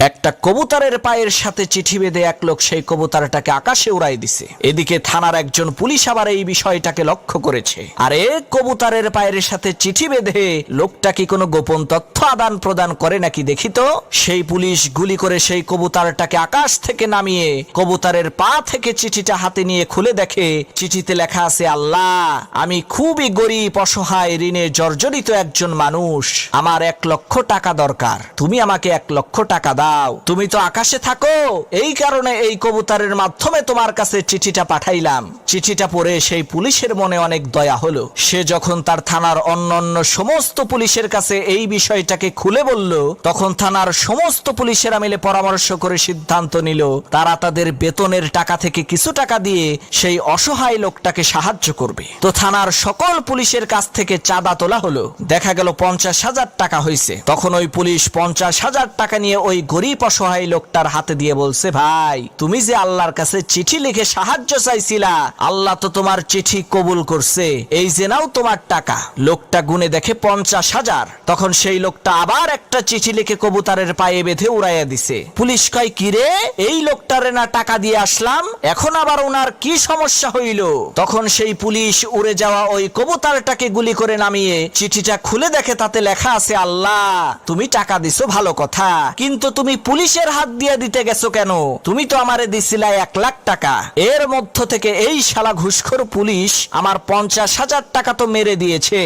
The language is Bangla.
একটা কবুতরের পায়ের সাথে চিঠি বেঁধে এক লোক সেই কবুতরটাকে আকাশে উড়াই দিছে। এদিকে থানার একজন পুলিশ আবার এই বিষয়টাকে লক্ষ্য করেছে। আরে কবুতরের পায়ের সাথে চিঠি বেঁধে লোকটা কি কোনো গোপন তথ্য আদান প্রদান করে নাকি দেখি তো। সেই পুলিশ গুলি করে সেই কবুতরটাকে আকাশ থেকে নামিয়ে কবুতরের পা থেকে চিঠিটা হাতে নিয়ে খুলে দেখে চিঠিতে লেখা আছে, আল্লাহ, আমি খুবই গরিব, অসহায়, ঋণে জর্জরিত একজন মানুষ। আমার 1 লক্ষ টাকা দরকার। তুমি আমাকে 1 লক্ষ টাকা দাও। তুমি তো আকাশে থাকো, এই কারণে এই কবুতরের মাধ্যমে তোমার কাছে চিঠিটা পাঠাইলাম। চিঠিটা পড়ে সেই পুলিশের মনে অনেক দয়া হলো। সে যখন তার থানার অন্যান্য সমস্ত পুলিশের কাছে এই বিষয়টাকে খুলে বলল, তখন থানার সমস্ত পুলিশেরা মিলে পরামর্শ করে সিদ্ধান্ত নিল তারা তাদের বেতনের টাকা থেকে কিছু টাকা দিয়ে সেই অসহায় লোকটাকে সাহায্য করবে। তো থানার সকল পুলিশের কাছ থেকে চাঁদা তোলা হলো। দেখা গেল 50,000 টাকা হয়েছে। তখন ওই পুলিশ 50,000 টাকা নিয়ে ওই গরিব অসহায় লোকটার হাতে দিয়ে বলছে, ভাই, তুমি যে আল্লাহর কাছে চিঠি লিখে সাহায্য চাইছিলা, আল্লাহ তো তোমার চিঠি কবুল করছে, এই যে নাও তোমার টাকা। লোকটা গুনে দেখে 50,000। তখন সেই লোকটা আবার একটা চিঠি লিখে কবুতরের পায়ে বেঁধে উড়াইয়া দিছে। পুলিশ কয়, কি রে, এই লোকটারে না টাকা দিয়ে আসলাম, এখন আবার ওনার কি সমস্যা হইল? তখন সেই পুলিশ উড়ে যাওয়া ওই কবুতরটাকে গুলি করে নামিয়ে চিঠিটা খুলে দেখে তাতে লেখা আছে, আল্লাহ, তুমি টাকা দিছো ভালো কথা, কিন্তু তুমি পুলিশের হাত দিয়ে দিতে গেছো কেন? তুমি তো আমারে দিছিলা 1 লাখ টাকা। এর মধ্য থেকে এই শালা ঘুষখোর পুলিশ আমার 50,000 টাকা তো মেরে দিয়েছে।